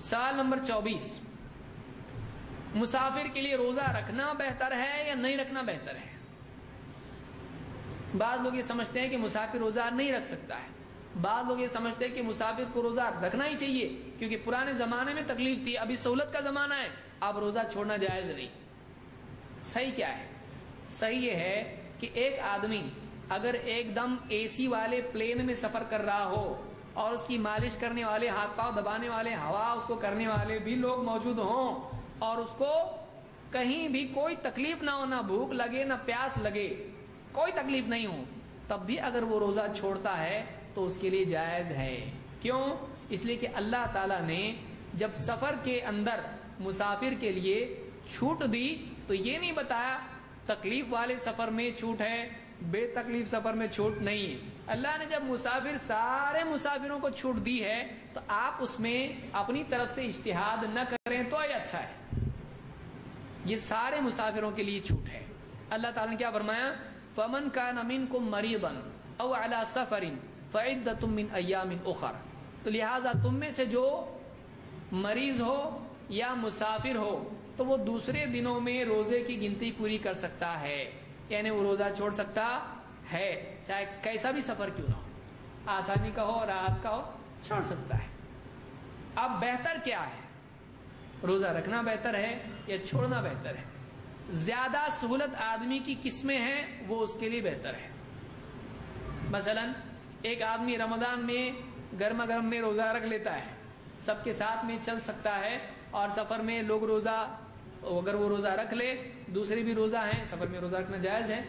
سوال نمبر 24، مسافر کے لیے روزہ رکھنا بہتر ہے یا نہیں رکھنا بہتر ہے؟ بعض لوگ یہ سمجھتے ہیں کہ مسافر روزہ نہیں رکھ سکتا ہے، بعض لوگ یہ سمجھتے ہیں کہ مسافر کو روزہ رکھنا ہی چاہیے کیونکہ پرانے زمانے میں تکلیف تھی، ابھی سہولت کا زمانہ ہے، اب روزہ چھوڑنا جائز نہیں۔ صحیح کیا ہے؟ صحیح یہ ہے کہ ایک آدمی اگر ایک دم اے سی والے پلین میں سفر کر رہا ہو اور اس کی مالش کرنے والے، ہاتھ پاؤں دبانے والے، ہوا اس کو کرنے والے بھی لوگ موجود ہوں اور اس کو کہیں بھی کوئی تکلیف نہ ہو، نہ بھوک لگے نہ پیاس لگے، کوئی تکلیف نہیں ہو، تب بھی اگر وہ روزہ چھوڑتا ہے تو اس کے لیے جائز ہے۔ کیوں؟ اس لیے کہ اللہ تعالیٰ نے جب سفر کے اندر مسافر کے لیے چھوٹ دی تو یہ نہیں بتایا تکلیف والے سفر میں چھوٹ ہے، بے تکلیف سفر میں چھوٹ نہیں ہے۔ اللہ نے جب سارے مسافروں کو چھوٹ دی ہے تو آپ اس میں اپنی طرف سے اجتہاد نہ کریں تو یہ اچھا ہے۔ یہ سارے مسافروں کے لیے چھوٹ ہے۔ اللہ تعالیٰ نے کیا فرمایا؟ فَمَنْ كَانَ مِنْكُمْ مَرِيضًا أَوْ عَلَى سَفَرٍ فَعِدَّةٌ مِّنْ أَيَّامٍ أُخَرَ، تو لہٰذا تم میں سے جو مریض ہو یا مسافر ہو تو وہ دوسرے دنوں میں روزے کی گنتی پوری کر سکتا ہے، یعنی وہ روزہ چھوڑ سکتا ہے چاہے کیسا بھی سفر کیوں نہ ہو، آسانی کا ہو راحت کا ہو، چھوڑ سکتا ہے۔ اب بہتر کیا ہے؟ روزہ رکھنا بہتر ہے یا چھوڑنا بہتر ہے؟ زیادہ سہولت آدمی کی کس میں ہے وہ اس کے لیے بہتر ہے۔ مثلا ایک آدمی رمضان میں گرما گرم میں روزہ رکھ لیتا ہے، سب کے ساتھ میں چل سکتا ہے، اور سفر میں لوگ روزہ اگر وہ روزہ رکھ لے، دوسرے بھی روزہ ہیں، سفر میں روزہ رکھنا جائز ہے،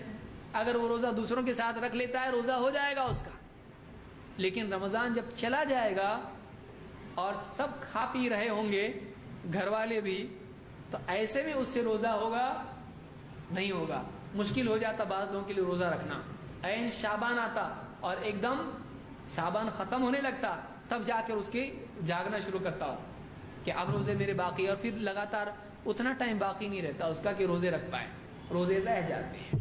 اگر وہ روزہ دوسروں کے ساتھ رکھ لیتا ہے روزہ ہو جائے گا اس کا۔ لیکن رمضان جب چلا جائے گا اور سب کھا پی رہے ہوں گے، گھر والے بھی، تو ایسے میں اس سے روزہ ہوگا نہیں ہوگا، مشکل ہو جاتا بعض لوگوں کے لیے روزہ رکھنا۔ عین شعبان آتا اور ایک دم شعبان ختم ہونے لگتا تب جا کر اس کے جاگنا شروع کرتا ہو کہ اب روزے میرے باقی، اور پھر لگاتار اتنا ٹائم باقی نہیں رہتا اس کا کہ روزے رکھ پائے، روزے رہ جاتے ہیں۔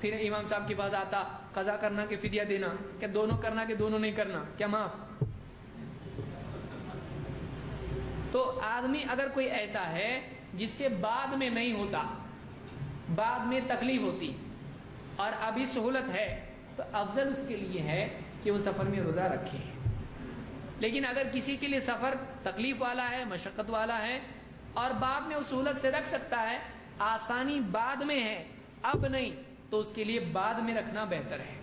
پھر امام صاحب کے پاس آتا قضا کرنا کہ فدیہ دینا، کہ دونوں کرنا کہ دونوں نہیں کرنا، کیا معاف؟ تو آدمی اگر کوئی ایسا ہے جس سے بعد میں نہیں ہوتا، بعد میں تکلیف ہوتی اور ابھی سہولت ہے، تو افضل اس کے لیے ہے کہ وہ سفر میں روزہ رکھے۔ لیکن اگر کسی کے لیے سفر تکلیف والا ہے، مشقت والا ہے، اور بعد میں وہ سہولت سے رکھ سکتا ہے، آسانی بعد میں ہے اب نہیں، تو اس کے لیے بعد میں رکھنا بہتر ہے۔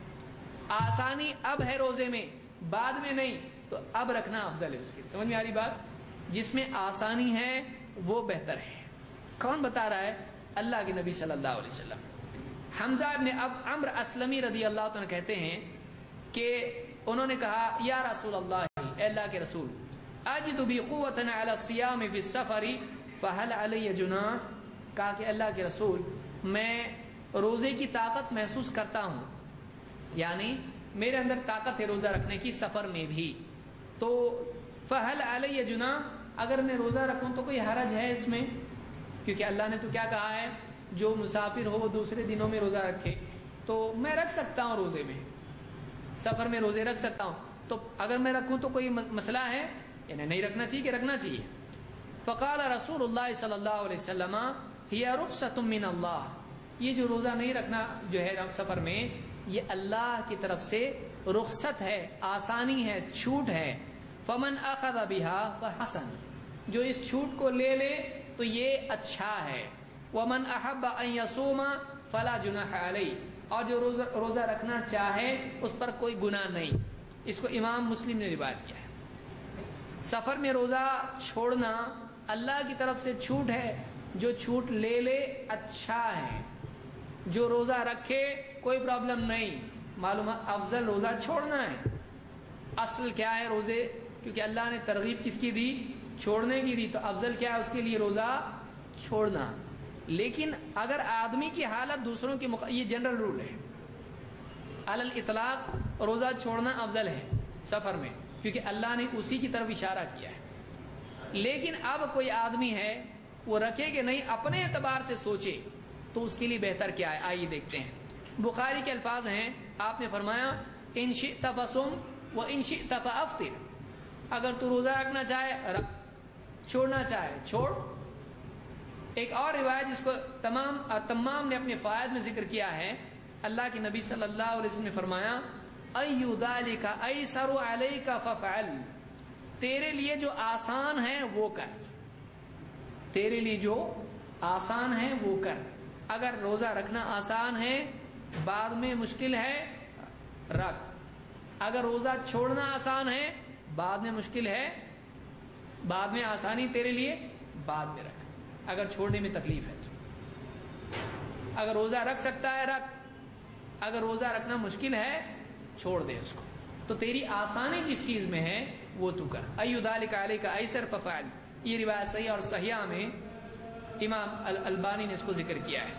آسانی اب ہے روزے میں، بعد میں نہیں، تو اب رکھنا افضل ہے اس کے لیے۔ سمجھ میں آ رہی بات؟ جس میں آسانی ہے وہ بہتر ہے۔ کون بتا رہا ہے؟ اللہ کے نبی صلی اللہ علیہ وسلم۔ حمزہ ابن عمرو اسلمی رضی اللہ عنہ کہتے ہیں کہ انہوں نے کہا یا رسول اللہ، اے اللہ کے رسول، اجد بی قوۃ علی الصیام فی السفر فهل علی جناح، کہا کہ اللہ کے رسول میں روزے کی طاقت محسوس کرتا ہوں، یعنی میرے اندر طاقت ہے روزہ رکھنے کی سفر میں بھی، تو فهل علی جناح، اگر میں روزہ رکھوں تو کوئی حرج ہے اس میں؟ کیونکہ اللہ نے تو کیا کہا ہے، جو مسافر ہو وہ دوسرے دنوں میں روزہ رکھے، تو میں رکھ سکتا ہوں روزے میں، سفر میں روزے رکھ سکتا ہوں، تو اگر میں رکھوں تو کوئی مسئلہ ہے؟ یعنی نہیں رکھنا چاہیے کہ رکھنا چاہیے؟ فقال رسول اللہ صلی اللہ علیہ وسلم ہی رخصۃ من اللہ، یہ جو روزہ نہیں رکھنا جو ہے سفر میں، یہ اللہ کی طرف سے رخصت ہے، آسانی ہے، چھوٹ ہے۔ فمن اخذ بها فحسن، جو اس چھوٹ کو لے لے تو یہ اچھا ہے۔ ومن احب ان يصوم فلا جناح علیہ، اور جو روزہ رکھنا چاہے اس پر کوئی گناہ نہیں۔ اس کو امام مسلم نے روایت کیا ہے۔ سفر میں روزہ چھوڑنا اللہ کی طرف سے چھوٹ ہے، جو چھوٹ لے لے اچھا ہے، جو روزہ رکھے کوئی پرابلم نہیں، معلوم ہے افضل روزہ چھوڑنا ہے۔ اصل کیا ہے روزے، کیونکہ اللہ نے ترغیب کس کی دی؟ چھوڑنے کی دی، تو افضل کیا ہے اس کے لیے؟ روزہ چھوڑنا۔ لیکن اگر آدمی کی حالت دوسروں کی یہ جنرل رول ہے، علی الاطلاق روزہ چھوڑنا افضل ہے سفر میں، کیونکہ اللہ نے اسی کی طرف اشارہ کیا ہے۔ لیکن اب کوئی آدمی ہے وہ رکھے کہ نہیں، اپنے اعتبار سے سوچے، تو اس کے لیے بہتر کیا ہے؟ آئیے دیکھتے ہیں۔ بخاری کے الفاظ ہیں، آپ نے فرمایا ان شئت فصم و ان شئت فافطر، اگر تو روزہ رکھنا چاہے رکھ، چھوڑنا چاہے چھوڑ. ایک اور روایت جس کو تمام نے اپنے فوائد میں ذکر کیا ہے، اللہ کے نبی صلی اللہ علیہ وسلم نے فرمایا ایُّ ذالک ایسر علیک ففعل، تیرے لیے جو آسان ہے وہ کر، تیرے لیے جو آسان ہے وہ کر. اگر روزہ رکھنا آسان ہے بعد میں مشکل ہے رکھ، اگر روزہ چھوڑنا آسان ہے بعد میں مشکل ہے، بعد میں آسانی تیرے لیے بعد میں رکھ، اگر چھوڑنے میں تکلیف ہے تو. اگر روزہ رکھ سکتا ہے رکھ، اگر روزہ رکھنا مشکل ہے چھوڑ دے اس کو. تو تیری آسانی جس چیز میں ہے وہ تو کر. ایُّ ذالک علیک ایسر ففعل، یہ روایت صحیح اور صحیحہ میں امام البانی نے اس کو ذکر کیا ہے.